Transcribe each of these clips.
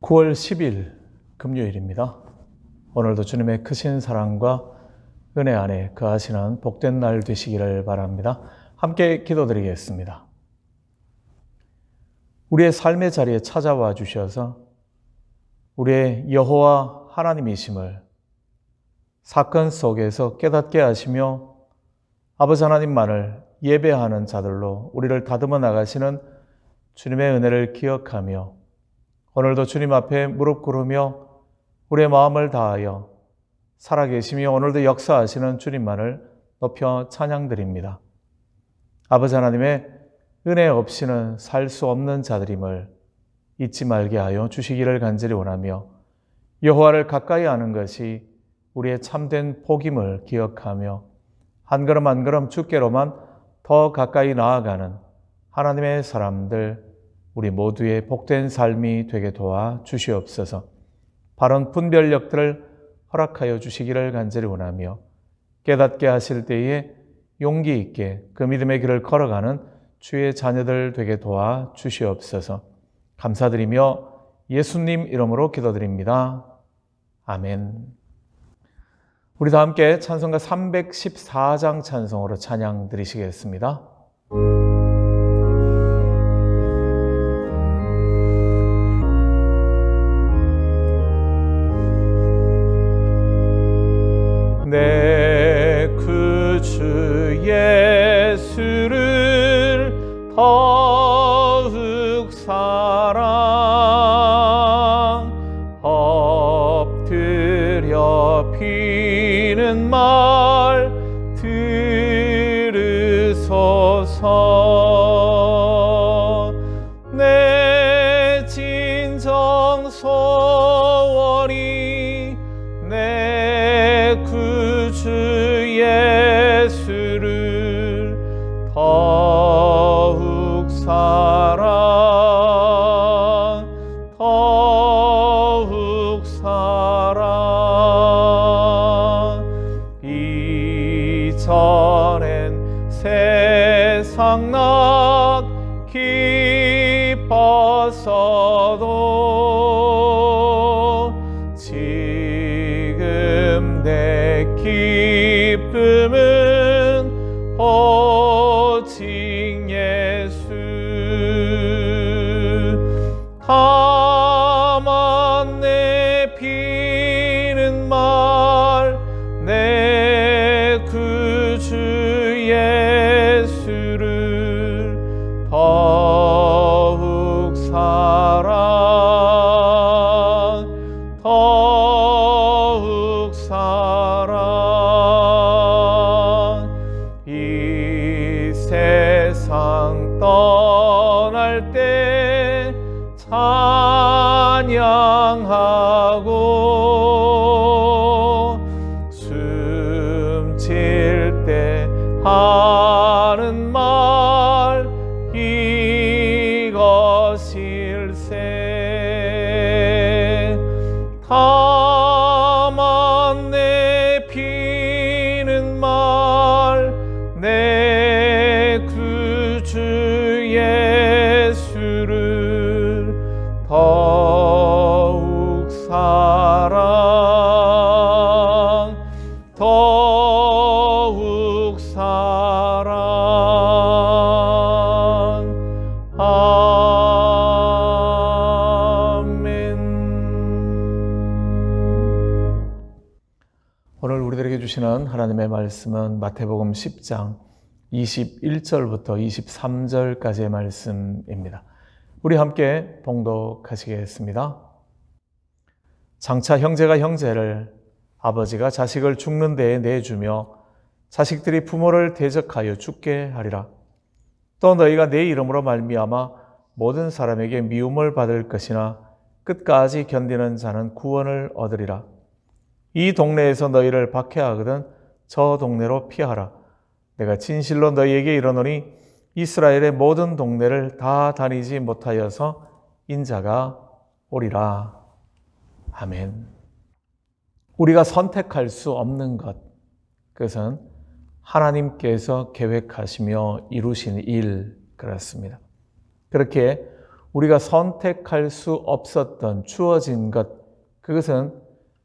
9월 10일 금요일입니다. 오늘도 주님의 크신 사랑과 은혜 안에 거하시는 복된 날 되시기를 바랍니다. 함께 기도드리겠습니다. 우리의 삶의 자리에 찾아와 주셔서 우리의 여호와 하나님이심을 사건 속에서 깨닫게 하시며 아버지 하나님만을 예배하는 자들로 우리를 다듬어 나가시는 주님의 은혜를 기억하며 오늘도 주님 앞에 무릎 꿇으며 우리의 마음을 다하여 살아계시며 오늘도 역사하시는 주님만을 높여 찬양드립니다. 아버지 하나님의 은혜 없이는 살 수 없는 자들임을 잊지 말게 하여 주시기를 간절히 원하며 여호와를 가까이 하는 것이 우리의 참된 복임을 기억하며 한 걸음 한 걸음 주께로만 더 가까이 나아가는 하나님의 사람들 우리 모두의 복된 삶이 되게 도와 주시옵소서. 바른 분별력들을 허락하여 주시기를 간절히 원하며 깨닫게 하실 때에 용기 있게 그 믿음의 길을 걸어가는 주의 자녀들 되게 도와 주시옵소서. 감사드리며 예수님 이름으로 기도드립니다. 아멘. 우리 다 함께 찬송가 314장 찬송으로 찬양 드리시겠습니다. 내 구주 예수를 더욱 사랑 엎드려 비는 말 들으소서. 내 진정 소원이 내 구주 예수를 더욱 사랑 더욱 사랑. 이전엔 세상 낙 기뻤어도 지금 내 기쁨은 오직 예수. 다만 내 비는 말 내 구주 예수를 더욱 사랑 더욱 사랑. 이 세상 떠날 때 찬양하고 숨질 때 하는 말 이것일세. 다만 내 비는 말 내 구주 예수를 더욱 사랑 더욱 사랑. 오늘 우리들에게 주시는 하나님의 말씀은 마태복음 10장 21절부터 23절까지의 말씀입니다. 우리 함께 봉독하시겠습니다. 장차 형제가 형제를, 아버지가 자식을 죽는 데에 내주며 자식들이 부모를 대적하여 죽게 하리라. 또 너희가 내 이름으로 말미암아 모든 사람에게 미움을 받을 것이나 끝까지 견디는 자는 구원을 얻으리라. 이 동네에서 너희를 박해하거든 저 동네로 피하라. 내가 진실로 너희에게 이르노니 이스라엘의 모든 동네를 다 다니지 못하여서 인자가 오리라. 아멘. 우리가 선택할 수 없는 것, 그것은 하나님께서 계획하시며 이루신 일, 그렇습니다. 그렇게 우리가 선택할 수 없었던 주어진 것, 그것은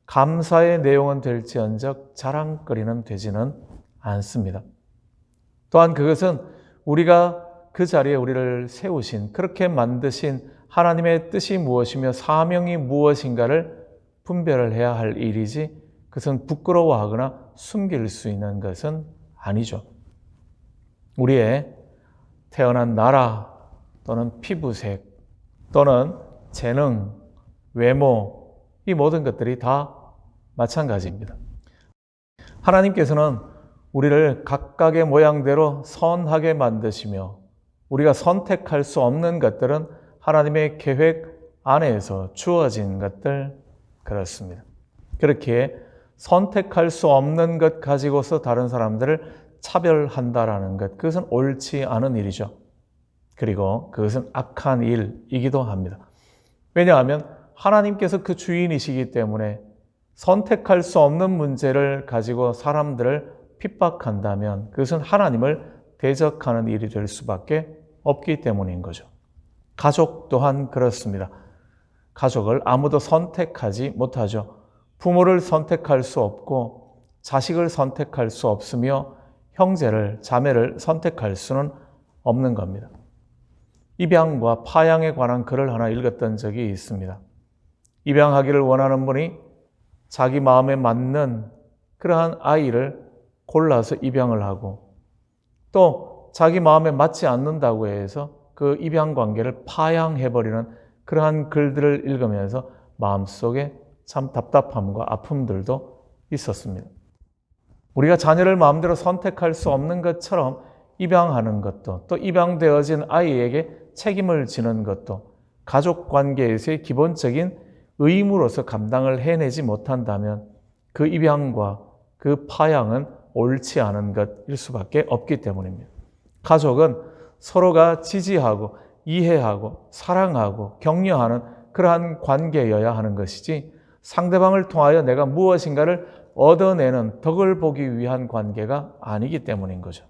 감사의 내용은 될지언정 자랑거리는 되지는 않습니다. 또한 그것은 우리가 그 자리에 우리를 세우신, 그렇게 만드신 하나님의 뜻이 무엇이며 사명이 무엇인가를 분별을 해야 할 일이지, 그것은 부끄러워하거나 숨길 수 있는 것은 아니죠. 우리의 태어난 나라 또는 피부색 또는 재능, 외모, 이 모든 것들이 다 마찬가지입니다. 하나님께서는 우리를 각각의 모양대로 선하게 만드시며 우리가 선택할 수 없는 것들은 하나님의 계획 안에서 주어진 것들, 그렇습니다. 그렇게 선택할 수 없는 것 가지고서 다른 사람들을 차별한다라는 것, 그것은 옳지 않은 일이죠. 그리고 그것은 악한 일이기도 합니다. 왜냐하면 하나님께서 그 주인이시기 때문에 선택할 수 없는 문제를 가지고 사람들을 핍박한다면 그것은 하나님을 대적하는 일이 될 수밖에 없기 때문인 거죠. 가족 또한 그렇습니다. 가족을 아무도 선택하지 못하죠. 부모를 선택할 수 없고 자식을 선택할 수 없으며 형제를, 자매를 선택할 수는 없는 겁니다. 입양과 파양에 관한 글을 하나 읽었던 적이 있습니다. 입양하기를 원하는 분이 자기 마음에 맞는 그러한 아이를 골라서 입양을 하고 또 자기 마음에 맞지 않는다고 해서 그 입양 관계를 파양해버리는 그러한 글들을 읽으면서 마음속에 참 답답함과 아픔들도 있었습니다. 우리가 자녀를 마음대로 선택할 수 없는 것처럼 입양하는 것도, 또 입양되어진 아이에게 책임을 지는 것도 가족 관계에서의 기본적인 의무로서 감당을 해내지 못한다면 그 입양과 그 파양은 옳지 않은 것일 수밖에 없기 때문입니다. 가족은 서로가 지지하고 이해하고 사랑하고 격려하는 그러한 관계여야 하는 것이지, 상대방을 통하여 내가 무엇인가를 얻어내는 덕을 보기 위한 관계가 아니기 때문인 거죠.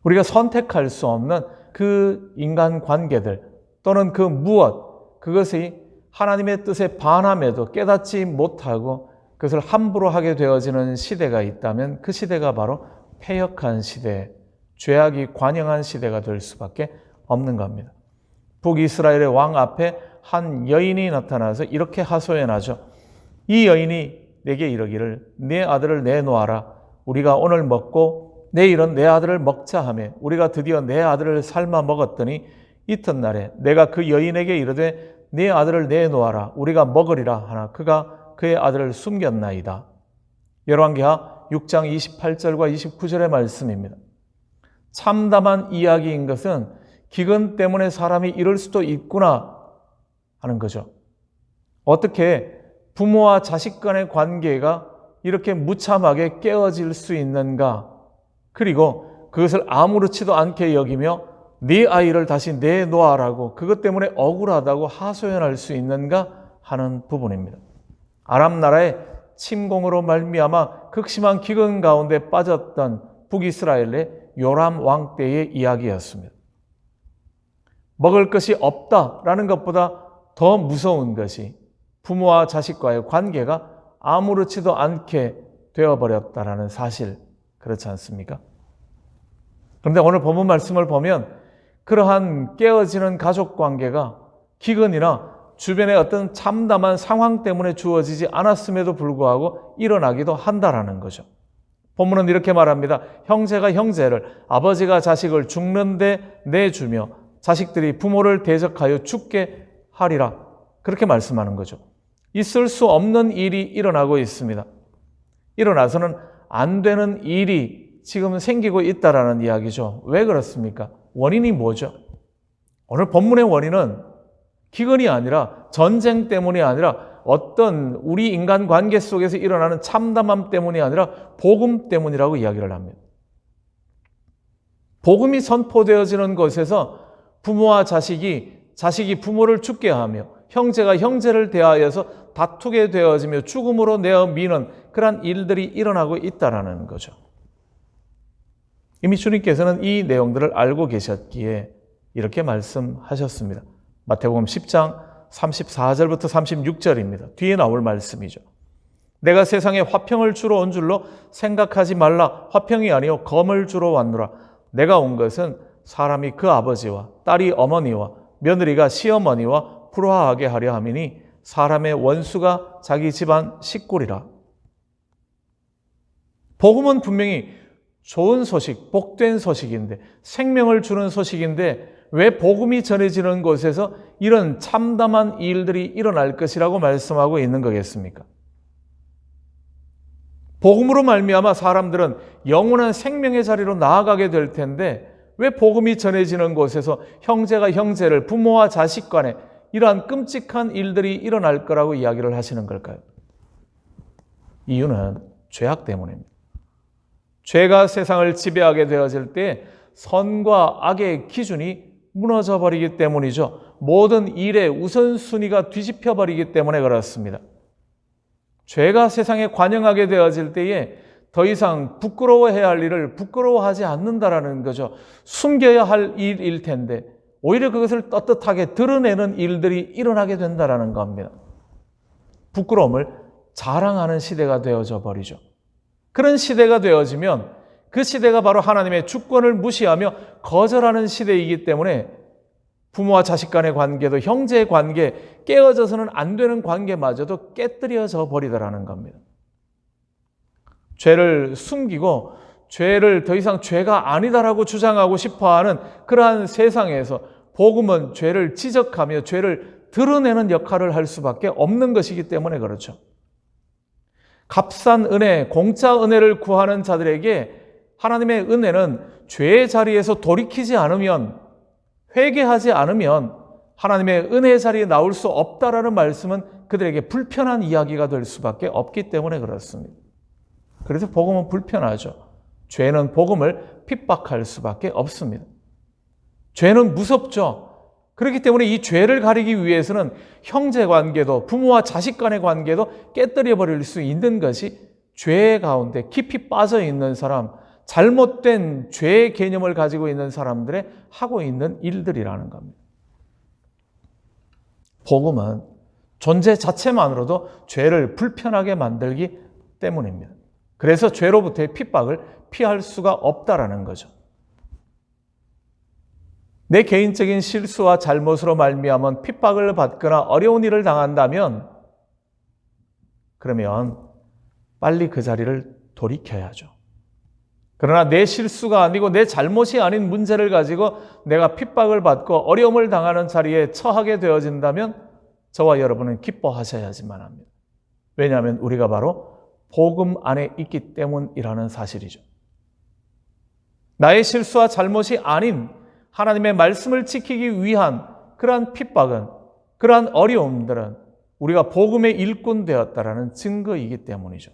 우리가 선택할 수 없는 그 인간 관계들 또는 그 무엇, 그것이 하나님의 뜻에 반함에도 깨닫지 못하고 그것을 함부로 하게 되어지는 시대가 있다면 그 시대가 바로 패역한 시대, 죄악이 관영한 시대가 될 수밖에 없는 겁니다. 북이스라엘의 왕 앞에 한 여인이 나타나서 이렇게 하소연하죠. 이 여인이 내게 이르기를 네 아들을 내놓아라. 우리가 오늘 먹고 내일은 내 아들을 먹자 하며 우리가 드디어 내 아들을 삶아 먹었더니 이튿날에 내가 그 여인에게 이르되 네 아들을 내놓아라. 우리가 먹으리라 하나 그가 그의 아들을 숨겼나이다. 열왕기하 6장 28절과 29절의 말씀입니다. 참담한 이야기인 것은 기근 때문에 사람이 이럴 수도 있구나 하는 거죠. 어떻게 부모와 자식 간의 관계가 이렇게 무참하게 깨어질 수 있는가? 그리고 그것을 아무렇지도 않게 여기며 네 아이를 다시 내놓아라고 그것 때문에 억울하다고 하소연할 수 있는가 하는 부분입니다. 아람 나라의 침공으로 말미암아 극심한 기근 가운데 빠졌던 북이스라엘의 요람 왕 때의 이야기였습니다. 먹을 것이 없다라는 것보다 더 무서운 것이 부모와 자식과의 관계가 아무렇지도 않게 되어버렸다라는 사실, 그렇지 않습니까? 그런데 오늘 본문 말씀을 보면 그러한 깨어지는 가족 관계가 기근이나 주변의 어떤 참담한 상황 때문에 주어지지 않았음에도 불구하고 일어나기도 한다라는 거죠. 본문은 이렇게 말합니다. 형제가 형제를, 아버지가 자식을 죽는데 내주며 자식들이 부모를 대적하여 죽게 하리라. 그렇게 말씀하는 거죠. 있을 수 없는 일이 일어나고 있습니다. 일어나서는 안 되는 일이 지금 생기고 있다라는 이야기죠. 왜 그렇습니까? 원인이 뭐죠? 오늘 본문의 원인은 기근이 아니라 전쟁 때문이 아니라 어떤 우리 인간 관계 속에서 일어나는 참담함 때문이 아니라 복음 때문이라고 이야기를 합니다. 복음이 선포되어지는 곳에서 부모와 자식이 부모를 죽게 하며 형제가 형제를 대하여서 다투게 되어지며 죽음으로 내어미는 그러한 일들이 일어나고 있다는 거죠. 이미 주님께서는 이 내용들을 알고 계셨기에 이렇게 말씀하셨습니다. 마태복음 10장 34절부터 36절입니다. 뒤에 나올 말씀이죠. 내가 세상에 화평을 주러 온 줄로 생각하지 말라. 화평이 아니요 검을 주러 왔노라. 내가 온 것은 사람이 그 아버지와 딸이 어머니와 며느리가 시어머니와 불화하게 하려 함이니 사람의 원수가 자기 집안 식구리라. 복음은 분명히 좋은 소식, 복된 소식인데, 생명을 주는 소식인데 왜 복음이 전해지는 곳에서 이런 참담한 일들이 일어날 것이라고 말씀하고 있는 거겠습니까? 복음으로 말미암아 사람들은 영원한 생명의 자리로 나아가게 될 텐데 왜 복음이 전해지는 곳에서 형제가 형제를, 부모와 자식 간에 이러한 끔찍한 일들이 일어날 거라고 이야기를 하시는 걸까요? 이유는 죄악 때문입니다. 죄가 세상을 지배하게 되어질 때 선과 악의 기준이 무너져 버리기 때문이죠. 모든 일의 우선순위가 뒤집혀 버리기 때문에 그렇습니다. 죄가 세상에 관영하게 되어질 때에 더 이상 부끄러워해야 할 일을 부끄러워하지 않는다라는 거죠. 숨겨야 할 일일 텐데 오히려 그것을 떳떳하게 드러내는 일들이 일어나게 된다라는 겁니다. 부끄러움을 자랑하는 시대가 되어져 버리죠. 그런 시대가 되어지면 그 시대가 바로 하나님의 주권을 무시하며 거절하는 시대이기 때문에 부모와 자식 간의 관계도, 형제의 관계, 깨어져서는 안 되는 관계마저도 깨뜨려져 버리더라는 겁니다. 죄를 숨기고 죄를 더 이상 죄가 아니다라고 주장하고 싶어하는 그러한 세상에서 복음은 죄를 지적하며 죄를 드러내는 역할을 할 수밖에 없는 것이기 때문에 그렇죠. 값싼 은혜, 공짜 은혜를 구하는 자들에게 하나님의 은혜는 죄의 자리에서 돌이키지 않으면, 회개하지 않으면 하나님의 은혜의 자리에 나올 수 없다라는 말씀은 그들에게 불편한 이야기가 될 수밖에 없기 때문에 그렇습니다. 그래서 복음은 불편하죠. 죄는 복음을 핍박할 수밖에 없습니다. 죄는 무섭죠. 그렇기 때문에 이 죄를 가리기 위해서는 형제 관계도, 부모와 자식 간의 관계도 깨뜨려 버릴 수 있는 것이 죄 가운데 깊이 빠져 있는 사람, 잘못된 죄의 개념을 가지고 있는 사람들의 하고 있는 일들이라는 겁니다. 복음은 존재 자체만으로도 죄를 불편하게 만들기 때문입니다. 그래서 죄로부터의 핍박을 피할 수가 없다라는 거죠. 내 개인적인 실수와 잘못으로 말미암은 핍박을 받거나 어려운 일을 당한다면 그러면 빨리 그 자리를 돌이켜야죠. 그러나 내 실수가 아니고 내 잘못이 아닌 문제를 가지고 내가 핍박을 받고 어려움을 당하는 자리에 처하게 되어진다면 저와 여러분은 기뻐하셔야지만 합니다. 왜냐하면 우리가 바로 복음 안에 있기 때문이라는 사실이죠. 나의 실수와 잘못이 아닌 하나님의 말씀을 지키기 위한 그러한 핍박은, 그러한 어려움들은 우리가 복음의 일꾼 되었다라는 증거이기 때문이죠.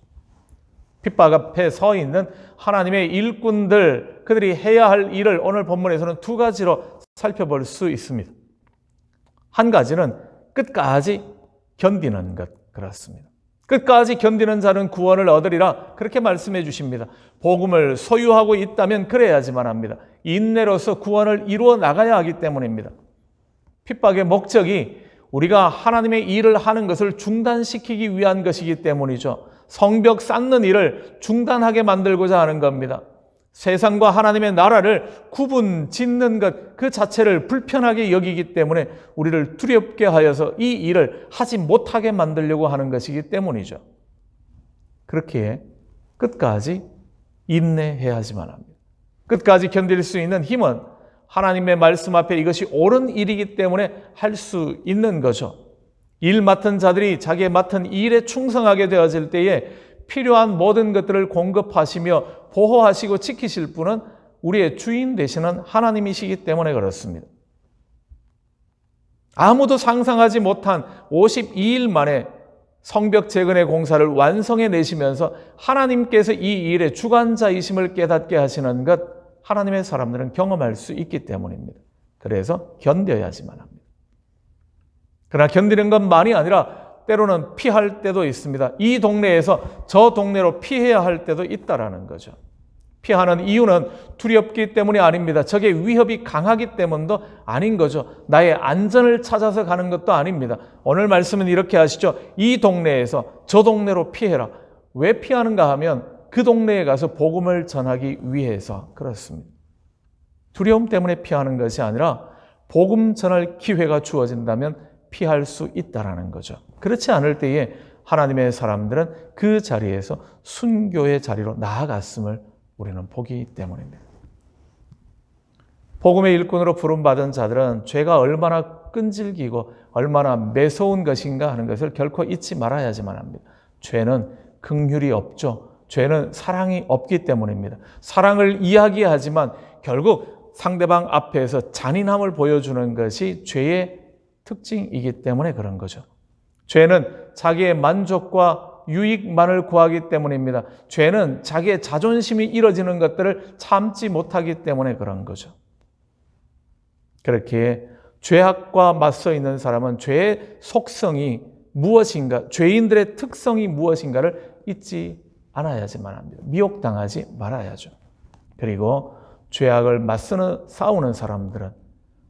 핍박 앞에 서 있는 하나님의 일꾼들, 그들이 해야 할 일을 오늘 본문에서는 두 가지로 살펴볼 수 있습니다. 한 가지는 끝까지 견디는 것, 그렇습니다. 끝까지 견디는 자는 구원을 얻으리라 그렇게 말씀해 주십니다. 복음을 소유하고 있다면 그래야지만 합니다. 인내로서 구원을 이루어 나가야 하기 때문입니다. 핍박의 목적이 우리가 하나님의 일을 하는 것을 중단시키기 위한 것이기 때문이죠. 성벽 쌓는 일을 중단하게 만들고자 하는 겁니다. 세상과 하나님의 나라를 구분 짓는 것 그 자체를 불편하게 여기기 때문에 우리를 두렵게 하여서 이 일을 하지 못하게 만들려고 하는 것이기 때문이죠. 그렇게 끝까지 인내해야지만 합니다. 끝까지 견딜 수 있는 힘은 하나님의 말씀 앞에 이것이 옳은 일이기 때문에 할 수 있는 거죠. 일 맡은 자들이 자기의 맡은 일에 충성하게 되어질 때에 필요한 모든 것들을 공급하시며 보호하시고 지키실 분은 우리의 주인 되시는 하나님이시기 때문에 그렇습니다. 아무도 상상하지 못한 52일 만에 성벽 재건의 공사를 완성해 내시면서 하나님께서 이 일의 주관자이심을 깨닫게 하시는 것, 하나님의 사람들은 경험할 수 있기 때문입니다. 그래서 견뎌야지만 합니다. 그러나 견디는 것만이 아니라 때로는 피할 때도 있습니다. 이 동네에서 저 동네로 피해야 할 때도 있다라는 거죠. 피하는 이유는 두렵기 때문이 아닙니다. 적의 위협이 강하기 때문도 아닌 거죠. 나의 안전을 찾아서 가는 것도 아닙니다. 오늘 말씀은 이렇게 하시죠. 이 동네에서 저 동네로 피해라. 왜 피하는가 하면 그 동네에 가서 복음을 전하기 위해서 그렇습니다. 두려움 때문에 피하는 것이 아니라 복음 전할 기회가 주어진다면 피할 수 있다라는 거죠. 그렇지 않을 때에 하나님의 사람들은 그 자리에서 순교의 자리로 나아갔음을 우리는 보기 때문입니다. 복음의 일꾼으로 부름받은 자들은 죄가 얼마나 끈질기고 얼마나 매서운 것인가 하는 것을 결코 잊지 말아야지만 합니다. 죄는 긍휼이 없죠. 죄는 사랑이 없기 때문입니다. 사랑을 이야기하지만 결국 상대방 앞에서 잔인함을 보여주는 것이 죄의 특징이기 때문에 그런 거죠. 죄는 자기의 만족과 유익만을 구하기 때문입니다. 죄는 자기의 자존심이 이뤄지는 것들을 참지 못하기 때문에 그런 거죠. 그렇게 죄악과 맞서 있는 사람은 죄의 속성이 무엇인가, 죄인들의 특성이 무엇인가를 잊지 않아야지만 합니다. 미혹당하지 말아야죠. 그리고 죄악을 맞서는 싸우는 사람들은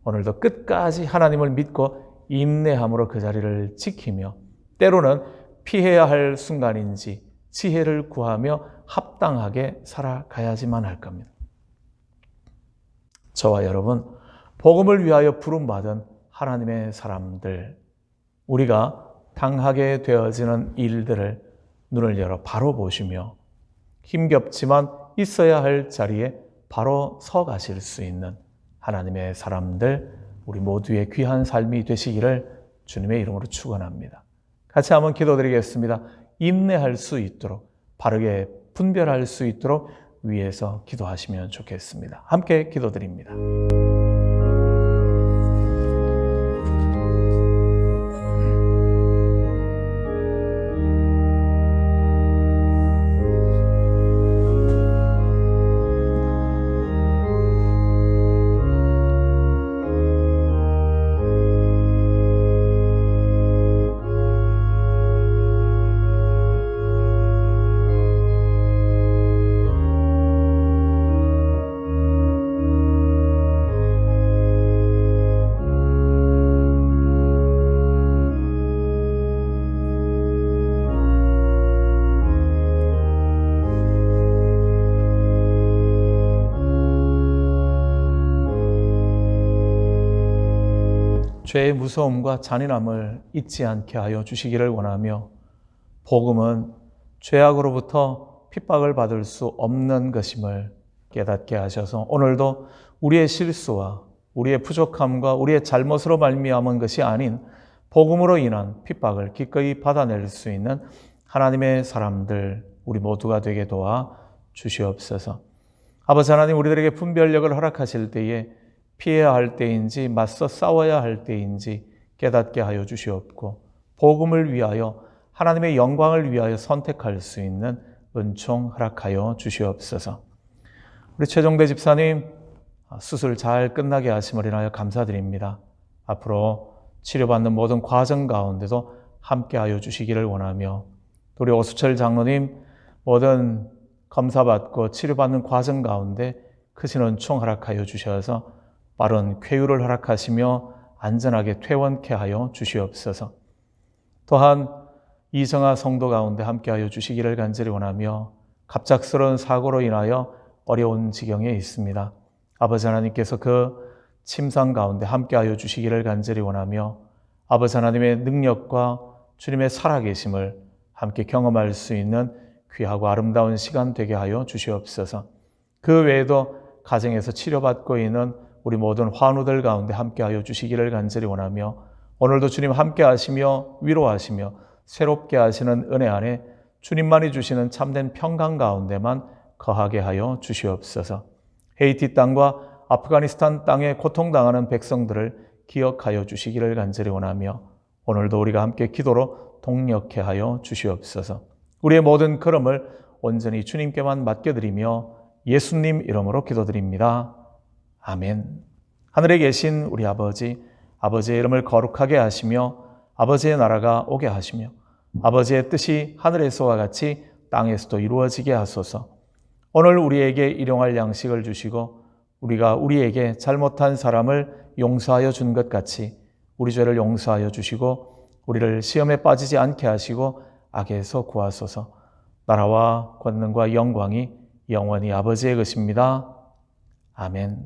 오늘도 끝까지 하나님을 믿고 인내함으로 그 자리를 지키며 때로는 피해야 할 순간인지 지혜를 구하며 합당하게 살아가야지만 할 겁니다. 저와 여러분, 복음을 위하여 부름받은 하나님의 사람들, 우리가 당하게 되어지는 일들을 눈을 열어 바로 보시며 힘겹지만 있어야 할 자리에 바로 서 가실 수 있는 하나님의 사람들, 우리 모두의 귀한 삶이 되시기를 주님의 이름으로 축원합니다. 같이 한번 기도드리겠습니다. 인내할 수 있도록, 바르게 분별할 수 있도록 위에서 기도하시면 좋겠습니다. 함께 기도드립니다. 죄의 무서움과 잔인함을 잊지 않게 하여 주시기를 원하며 복음은 죄악으로부터 핍박을 받을 수 없는 것임을 깨닫게 하셔서 오늘도 우리의 실수와 우리의 부족함과 우리의 잘못으로 말미암은 것이 아닌 복음으로 인한 핍박을 기꺼이 받아낼 수 있는 하나님의 사람들 우리 모두가 되게 도와 주시옵소서. 아버지 하나님, 우리들에게 분별력을 허락하실 때에 피해야 할 때인지 맞서 싸워야 할 때인지 깨닫게 하여 주시옵고 복음을 위하여 하나님의 영광을 위하여 선택할 수 있는 은총 허락하여 주시옵소서. 우리 최종대 집사님 수술 잘 끝나게 하심을 인하여 감사드립니다. 앞으로 치료받는 모든 과정 가운데도 함께하여 주시기를 원하며 우리 오수철 장로님 모든 검사받고 치료받는 과정 가운데 크신 은총 허락하여 주셔서 빠른 쾌유를 허락하시며 안전하게 퇴원케 하여 주시옵소서. 또한 이정아 성도 가운데 함께하여 주시기를 간절히 원하며 갑작스러운 사고로 인하여 어려운 지경에 있습니다. 아버지 하나님께서 그 침상 가운데 함께하여 주시기를 간절히 원하며 아버지 하나님의 능력과 주님의 살아계심을 함께 경험할 수 있는 귀하고 아름다운 시간 되게 하여 주시옵소서. 그 외에도 가정에서 치료받고 있는 우리 모든 환우들 가운데 함께하여 주시기를 간절히 원하며 오늘도 주님 함께하시며 위로하시며 새롭게 하시는 은혜 안에 주님만이 주시는 참된 평강 가운데만 거하게 하여 주시옵소서. 헤이티 땅과 아프가니스탄 땅에 고통당하는 백성들을 기억하여 주시기를 간절히 원하며 오늘도 우리가 함께 기도로 동력케 하여 주시옵소서. 우리의 모든 걸음을 온전히 주님께만 맡겨드리며 예수님 이름으로 기도드립니다. 아멘. 하늘에 계신 우리 아버지, 아버지의 이름을 거룩하게 하시며 아버지의 나라가 오게 하시며 아버지의 뜻이 하늘에서와 같이 땅에서도 이루어지게 하소서. 오늘 우리에게 일용할 양식을 주시고 우리가 우리에게 잘못한 사람을 용서하여 준 것 같이 우리 죄를 용서하여 주시고 우리를 시험에 빠지지 않게 하시고 악에서 구하소서. 나라와 권능과 영광이 영원히 아버지의 것입니다. 아멘.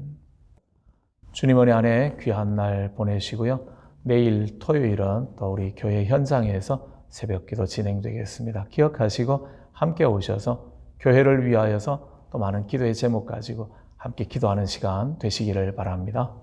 주님 은혜 안에 귀한 날 보내시고요. 내일 토요일은 또 우리 교회 현장에서 새벽기도 진행되겠습니다. 기억하시고 함께 오셔서 교회를 위하여서 또 많은 기도의 제목 가지고 함께 기도하는 시간 되시기를 바랍니다.